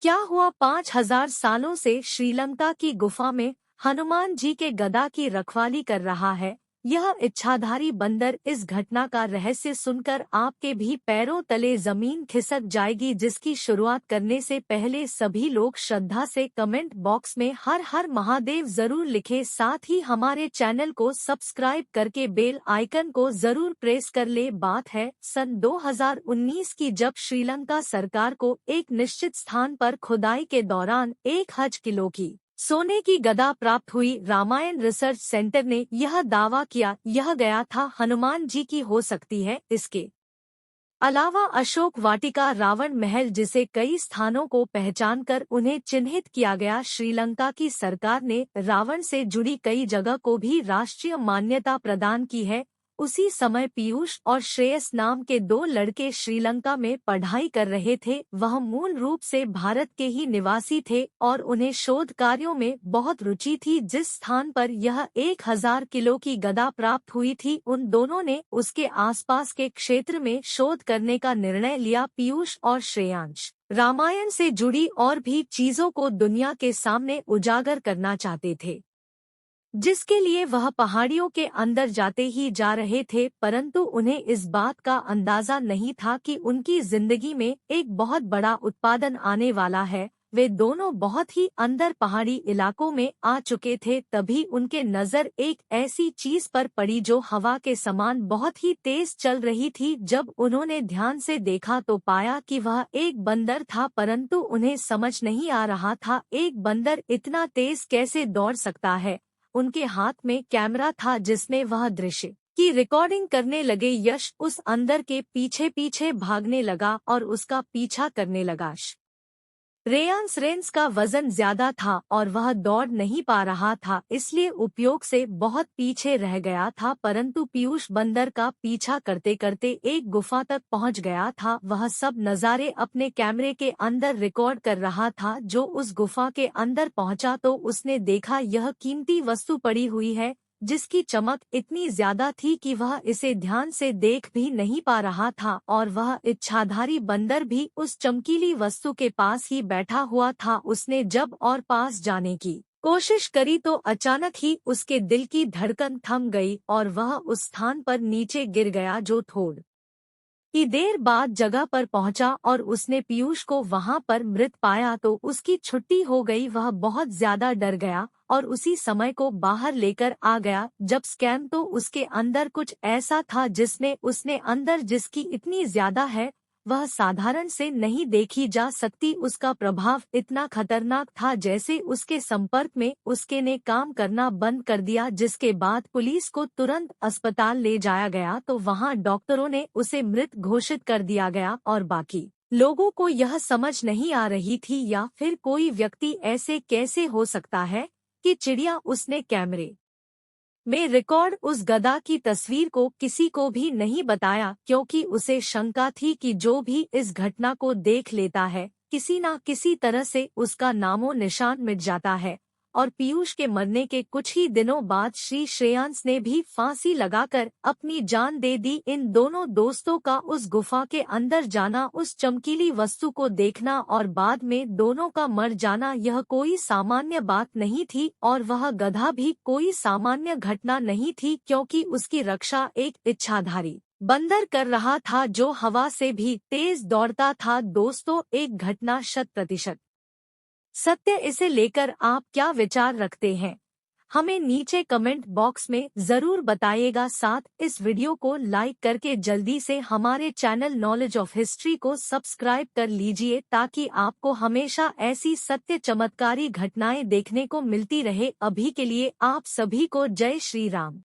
क्या हुआ 5000 सालों से श्रीलंका की गुफा में हनुमान जी के गदा की रखवाली कर रहा है यह इच्छाधारी बंदर। इस घटना का रहस्य सुनकर आपके भी पैरों तले जमीन खिसक जाएगी। जिसकी शुरुआत करने से पहले सभी लोग श्रद्धा से कमेंट बॉक्स में हर हर महादेव जरूर लिखे। साथ ही हमारे चैनल को सब्सक्राइब करके बेल आइकन को जरूर प्रेस कर ले। बात है सन 2019 की, जब श्रीलंका सरकार को एक निश्चित स्थान पर खुदाई के दौरान 1000 किलो की सोने की गदा प्राप्त हुई। रामायण रिसर्च सेंटर ने यह दावा किया यह गया था हनुमान जी की हो सकती है। इसके अलावा अशोक वाटिका, रावण महल, जिसे कई स्थानों को पहचानकर उन्हें चिन्हित किया गया। श्रीलंका की सरकार ने रावण से जुड़ी कई जगह को भी राष्ट्रीय मान्यता प्रदान की है। उसी समय पीयूष और श्रेयस नाम के दो लड़के श्रीलंका में पढ़ाई कर रहे थे। वह मूल रूप से भारत के ही निवासी थे और उन्हें शोध कार्यों में बहुत रुचि थी। जिस स्थान पर यह 1000 किलो की गदा प्राप्त हुई थी, उन दोनों ने उसके आसपास के क्षेत्र में शोध करने का निर्णय लिया। पीयूष और श्रेयांश रामायण से जुड़ी और भी चीजों को दुनिया के सामने उजागर करना चाहते थे, जिसके लिए वह पहाड़ियों के अंदर जाते ही जा रहे थे। परंतु उन्हें इस बात का अंदाजा नहीं था कि उनकी जिंदगी में एक बहुत बड़ा उत्पादन आने वाला है। वे दोनों बहुत ही अंदर पहाड़ी इलाकों में आ चुके थे। तभी उनके नजर एक ऐसी चीज पर पड़ी जो हवा के समान बहुत ही तेज चल रही थी। जब उन्होंने ध्यान से देखा तो पाया कि वह एक बंदर था, परंतु उन्हें समझ नहीं आ रहा था एक बंदर इतना तेज कैसे दौड़ सकता है। उनके हाथ में कैमरा था जिसमें वह दृश्य की रिकॉर्डिंग करने लगे। यश उस अंदर के पीछे पीछे भागने लगा और उसका पीछा करने लगा। रेंस का वजन ज्यादा था और वह दौड़ नहीं पा रहा था, इसलिए उपयोग से बहुत पीछे रह गया था। परंतु पीयूष बंदर का पीछा करते करते एक गुफा तक पहुंच गया था। वह सब नज़ारे अपने कैमरे के अंदर रिकॉर्ड कर रहा था। जो उस गुफा के अंदर पहुंचा तो उसने देखा यह कीमती वस्तु पड़ी हुई है, जिसकी चमक इतनी ज्यादा थी कि वह इसे ध्यान से देख भी नहीं पा रहा था। और वह इच्छाधारी बंदर भी उस चमकीली वस्तु के पास ही बैठा हुआ था। उसने जब और पास जाने की कोशिश करी तो अचानक ही उसके दिल की धड़कन थम गई और वह उस स्थान पर नीचे गिर गया। जो थोड़ की देर बाद जगह पर पहुंचा और उसने पीयूष को वहां पर मृत पाया तो उसकी छुट्टी हो गई। वह बहुत ज्यादा डर गया और उसी समय को बाहर लेकर आ गया। जब स्कैन तो उसके अंदर कुछ ऐसा था जिसमें उसने अंदर जिसकी इतनी ज्यादा है वह साधारण से नहीं देखी जा सकती। उसका प्रभाव इतना खतरनाक था जैसे उसके संपर्क में उसके ने काम करना बंद कर दिया। जिसके बाद पुलिस को तुरंत अस्पताल ले जाया गया तो वहां डॉक्टरों ने उसे मृत घोषित कर दिया गया और बाकी लोगों को यह समझ नहीं आ रही थी या फिर कोई व्यक्ति ऐसे कैसे हो सकता है कि चिड़िया उसने कैमरे में रिकॉर्ड उस गदा की तस्वीर को किसी को भी नहीं बताया, क्योंकि उसे शंका थी कि जो भी इस घटना को देख लेता है किसी न किसी तरह से उसका नामो निशान मिट जाता है। और पीयूष के मरने के कुछ ही दिनों बाद श्री श्रेयांश ने भी फांसी लगाकर अपनी जान दे दी। इन दोनों दोस्तों का उस गुफा के अंदर जाना, उस चमकीली वस्तु को देखना और बाद में दोनों का मर जाना, यह कोई सामान्य बात नहीं थी। और वह गधा भी कोई सामान्य घटना नहीं थी, क्योंकि उसकी रक्षा एक इच्छाधारी बंदर कर रहा था जो हवा से भी तेज दौड़ता था। दोस्तों, एक घटना 100% सत्य। इसे लेकर आप क्या विचार रखते हैं, हमें नीचे कमेंट बॉक्स में जरूर बताइएगा। साथ इस वीडियो को लाइक करके जल्दी से हमारे चैनल नॉलेज ऑफ हिस्ट्री को सब्सक्राइब कर लीजिए, ताकि आपको हमेशा ऐसी सत्य चमत्कारी घटनाएं देखने को मिलती रहे। अभी के लिए आप सभी को जय श्री राम।